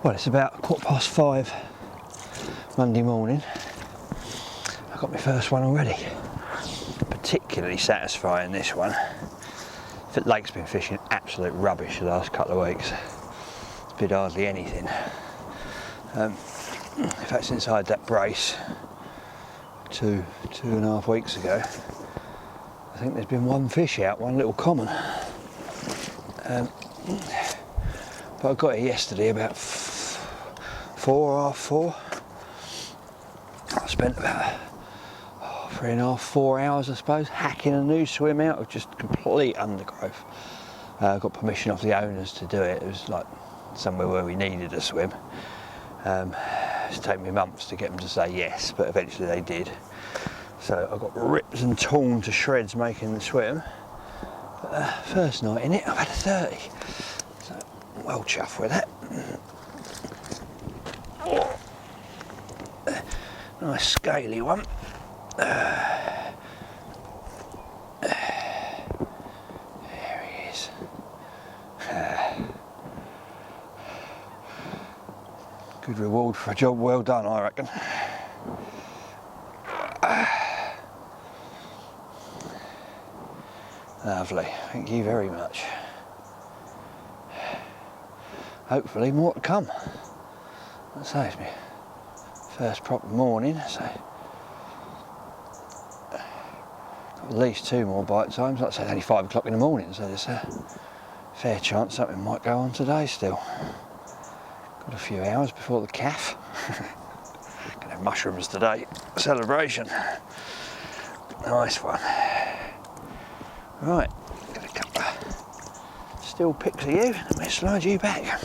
Well, it's about 5:15 Monday morning. I got my first one already. Particularly satisfying, this one. The lake's been fishing absolute rubbish the last couple of weeks. It's been hardly anything. In fact, since I had that brace two and a half weeks ago, I think there's been one fish out, one little common. But I got it yesterday about 4:30. I spent about 3.5 to 4 hours, I suppose, hacking a new swim out of just complete undergrowth. I got permission off the owners to do it. It was like somewhere where we needed a swim. It's taken me months to get them to say yes, but eventually they did. So I got ripped and torn to shreds making the swim. But, first night in it, I've had a 30. So well chuffed with that. Nice scaly one. There he is. Good reward for a job well done, I reckon. Lovely, thank you very much. Hopefully more to come. That saves me. First proper morning, so at least 2 more bite times. Like I said, only 5 o'clock in the morning, so there's a fair chance something might go on today still. Got a few hours before the calf. Gonna have mushrooms today. Celebration. Nice one. Right, got a couple of still pics of you. Let me slide you back.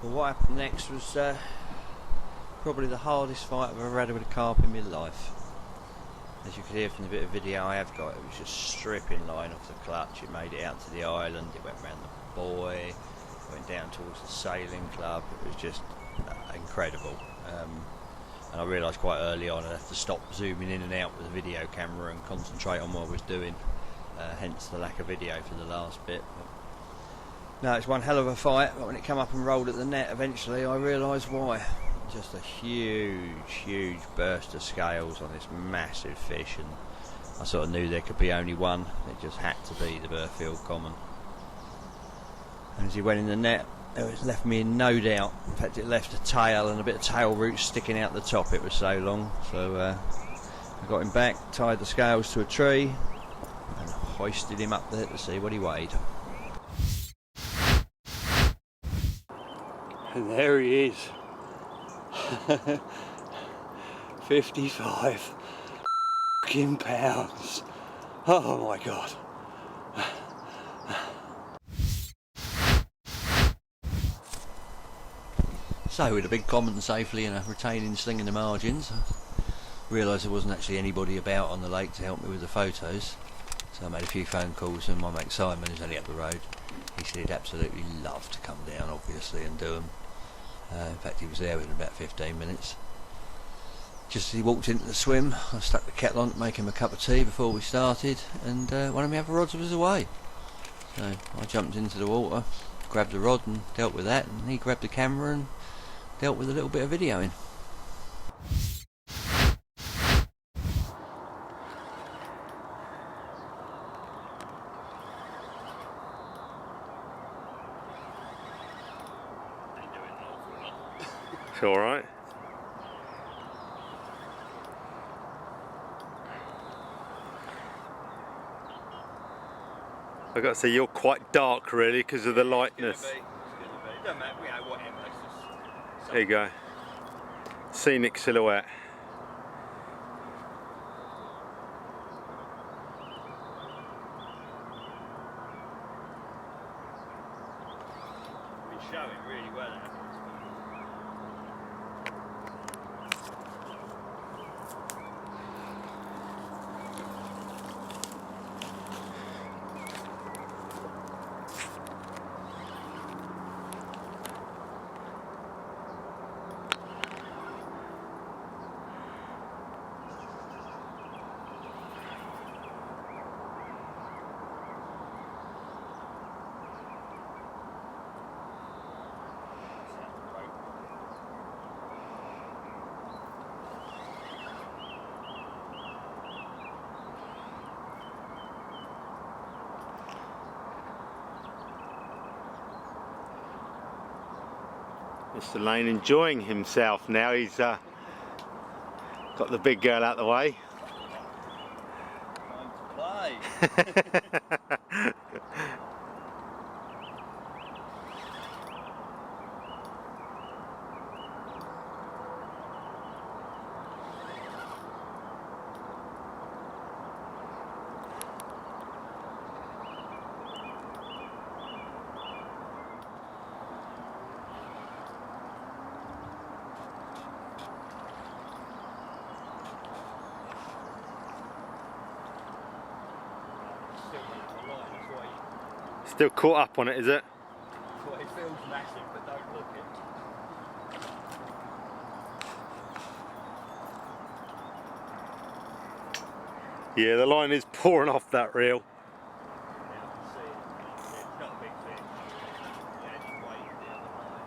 Well, what happened next was probably the hardest fight I've ever had with a carp in my life. As you can hear from the bit of video I have got, it was just stripping line off the clutch. It made it out to the island, it went round the buoy, went down towards the sailing club. It was just incredible. And I realised quite early on I'd have to stop zooming in and out with the video camera and concentrate on what I was doing, hence the lack of video for the last bit. No, it's one hell of a fight, but when it came up and rolled at the net eventually I realised why. Just a huge burst of scales on this massive fish, and I sort of knew there could be only one. It just had to be the Burghfield Common. And as he went in the net, it left me in no doubt. In fact, it left a tail and a bit of tail root sticking out the top. It was so long. So I got him back, tied the scales to a tree, and hoisted him up there to see what he weighed. And there he is. 55 pounds. Oh my god. So with a big common safely and a retaining sling in the margins, I realised there wasn't actually anybody about on the lake to help me with the photos. So I made a few phone calls, and my mate Simon, who's only up the road, he said he'd absolutely love to come down obviously and do them. In fact, he was there within about 15 minutes. Just as he walked into the swim, I stuck the kettle on to make him a cup of tea before we started, and one of my other rods was away. So I jumped into the water, grabbed the rod and dealt with that, and he grabbed the camera and dealt with a little bit of videoing. It's alright. I've got to say, you're quite dark really because of the lightness. It's gonna be. It doesn't matter, whatever. There you go. Scenic silhouette. Been showing really well. Mr. Lane enjoying himself now. He's got the big girl out the way. Time to play. Still caught up on it, is it? Well, it feels massive, but don't look it. Yeah, the line is pouring off that reel. Yeah, I can see it. It's not a big fish. Yeah, it's weighted the other line.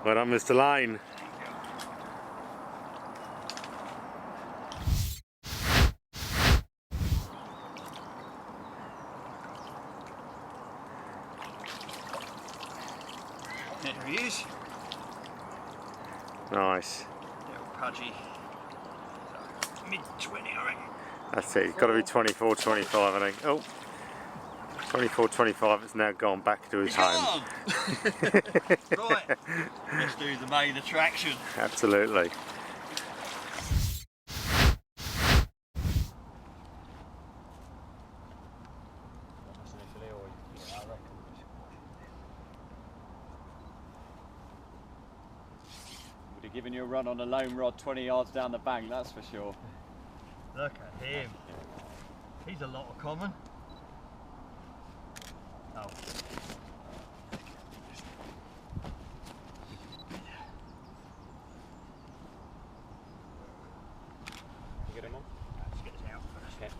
Well done, Mr. Lane. There he is. Nice. Little pudgy. Mid-20, I reckon. That's it, it's got to be 24, 25, I think. Oh, 24, 25, it's now gone back to his home. Right, let's do the main attraction. Absolutely. Would have given you a run on a lone rod 20 yards down the bank, that's for sure. Look at him. He's a lot of common. Oh. You get him on? Let's get this out first. Okay.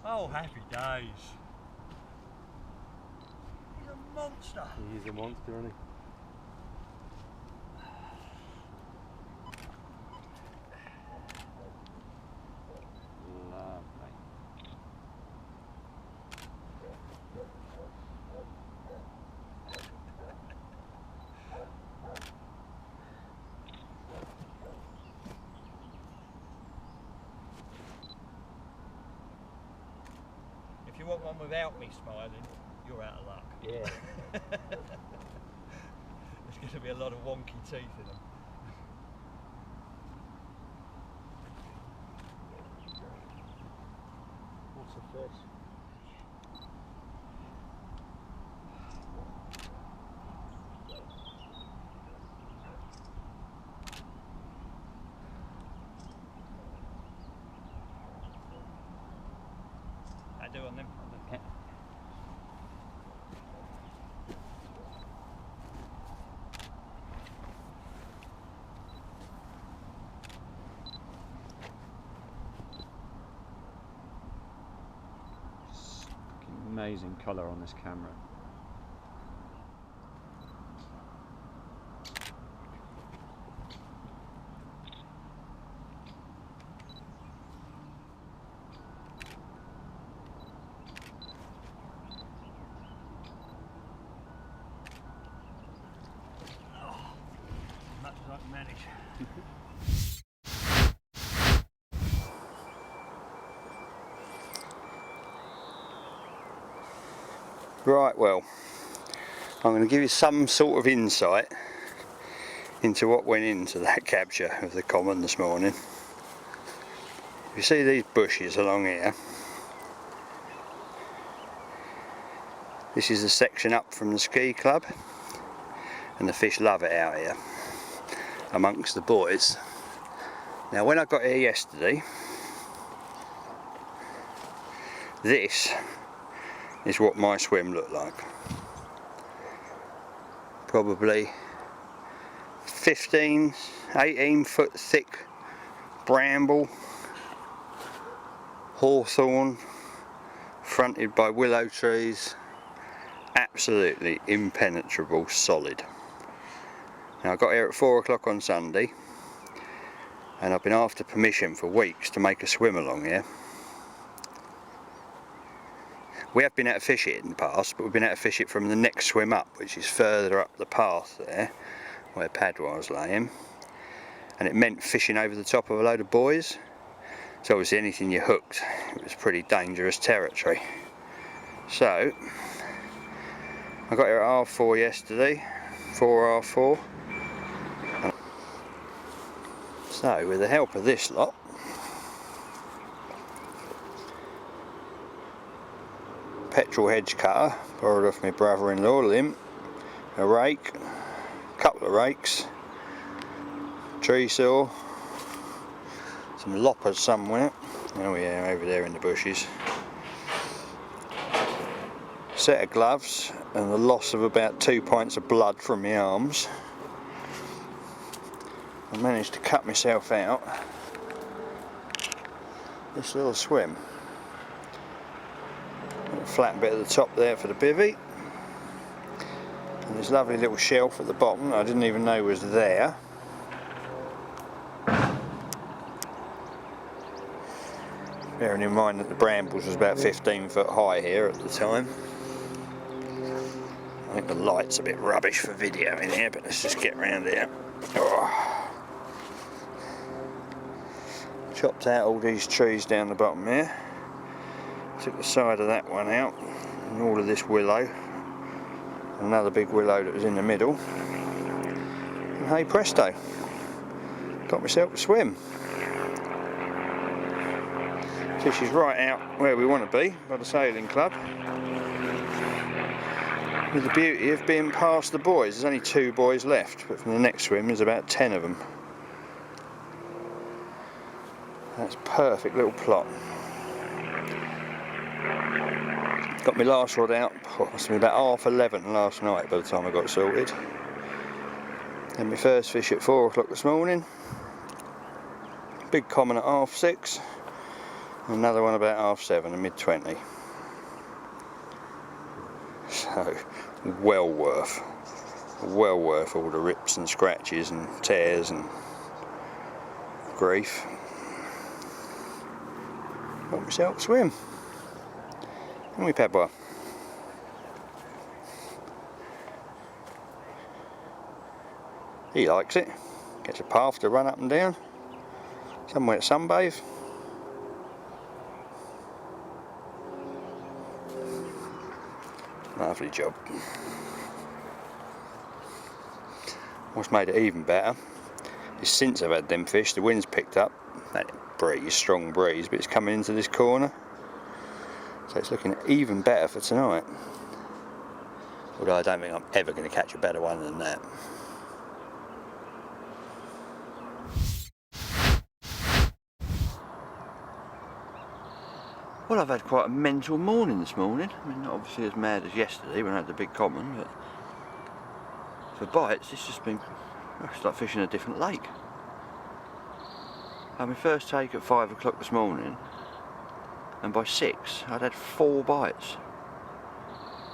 Oh, happy days. He's a monster. He's a monster, isn't he? Lovely. If you want one without me smiling, you're out of luck. Yeah. There's going to be a lot of wonky teeth in them. What's a fish? I do on them. Yeah. Amazing colour on this camera. As much as I can manage. Right, well, I'm going to give you some sort of insight into what went into that capture of the common this morning. You see these bushes along here? This is the section up from the ski club, and the fish love it out here amongst the boys. Now when I got here yesterday, this is what my swim looked like. Probably 15, 18 foot thick bramble, hawthorn, fronted by willow trees, absolutely impenetrable, solid. Now I got here at 4 o'clock on Sunday, and I've been after permission for weeks to make a swim along here. We have been able to fish it in the past, but we've been able to fish it from the next swim up, which is further up the path there, where Padwa was laying. And it meant fishing over the top of a load of buoys. So obviously anything you hooked, it was pretty dangerous territory. So, I got here at 4:30 yesterday, 4:30. So, with the help of this lot, petrol hedge cutter, borrowed off my brother-in-law, limp, a rake, a couple of rakes, tree saw, some loppers somewhere, oh yeah, over there in the bushes, set of gloves, and the loss of about 2 pints of blood from my arms. I managed to cut myself out this little swim. Flat bit at the top there for the bivvy, and this lovely little shelf at the bottom that I didn't even know was there. Bearing in mind that the brambles was about 15 foot high here at the time. I think the light's a bit rubbish for video in here, but let's just get around here. Oh. Chopped out all these trees down the bottom here. Took the side of that one out, and all of this willow, another big willow that was in the middle, and hey presto, got myself a swim. Fish is right out where we want to be, by the sailing club, with the beauty of being past the buoys. There's only 2 buoys left, but from the next swim there's about 10 of them. That's a perfect little plot. Got my last rod out, must have been about 11:30 last night by the time I got sorted. Had my first fish at 4 o'clock this morning. Big common at 6:30. Another one about 7:30, a mid-20. So, well worth all the rips and scratches and tears and grief. Got myself a swim. And we pet bar. He likes it. Gets a path to run up and down. Somewhere to sunbathe. Lovely job. What's made it even better is since I've had them fish, the wind's picked up. That breeze, strong breeze, but it's coming into this corner. So it's looking even better for tonight. Although I don't think I'm ever going to catch a better one than that. Well, I've had quite a mental morning this morning. I mean, not obviously as mad as yesterday when I had the big common, but for bites, it's just been, it's like fishing a different lake. I had my first take at 5 o'clock this morning, and by 6 I'd had 4 bites.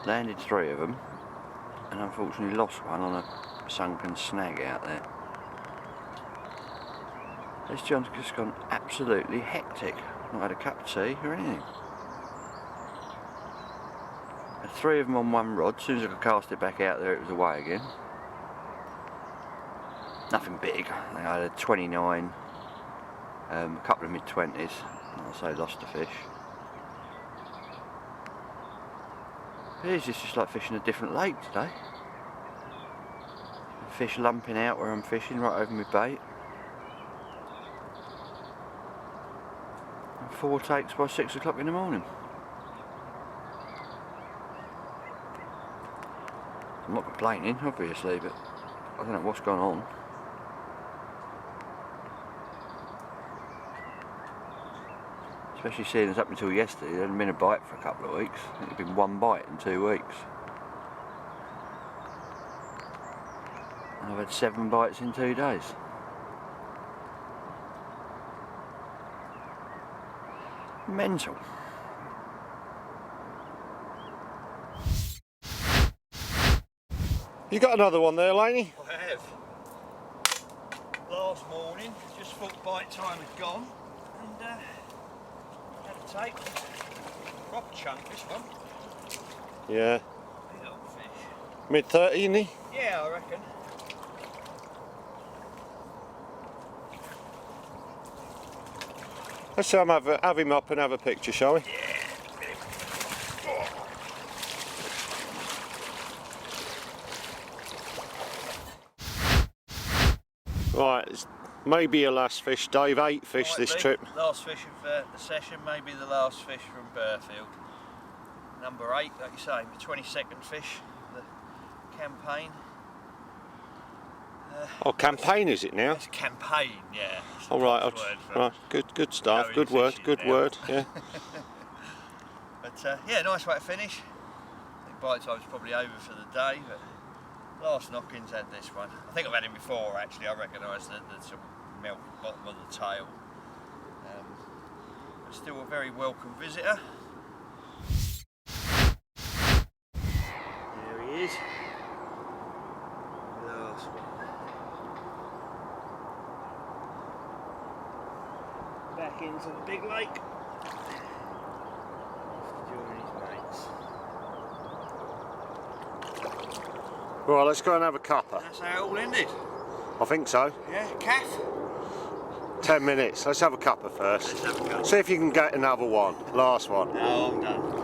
Landed 3 of them, and unfortunately lost one on a sunken snag out there. This John's just gone absolutely hectic. Not had a cup of tea or anything. Had 3 of them on one rod. As soon as I could cast it back out there, it was away again. Nothing big. I had a 29, a couple of mid-20s. I'll say lost a fish. It's just like fishing a different lake today. Fish lumping out where I'm fishing, right over my bait. 4 takes by 6 o'clock in the morning. I'm not complaining, obviously, but I don't know what's gone on. Especially seeing us up until yesterday, there hadn't been a bite for a couple of weeks. I think there'd been 1 bite in 2 weeks. And I've had 7 bites in 2 days. Mental. You got another one there, Laney? I have. Last morning, just thought bite time had gone, and had a take. Proper chunk, this one. Yeah. Big old fish. Mid-30, isn't he? Yeah, I reckon. Let's have him up and have a picture, shall we? Right, it's maybe your last fish, Dave. 8 fish this trip. Last fish of the session, maybe the last fish from Burghfield. Number 8, like you say, the 22nd fish of the campaign. Oh, campaign is it now? It's campaign, yeah. All right, right, good stuff. Good word, yeah. But yeah, nice way to finish. I think bite time's probably over for the day, but last knockings had this one. I think I've had him before actually. I recognise the sort of milk bottom of the tail. But still a very welcome visitor. There he is. Last one. Back into the big lake. Join his mates. Right, let's go and have a cuppa. That's how it all ended. I think so. Yeah, calf. 10 minutes. Let's have a cuppa first. Let's have a cuppa. See if you can get another one. Last one. No, I'm done.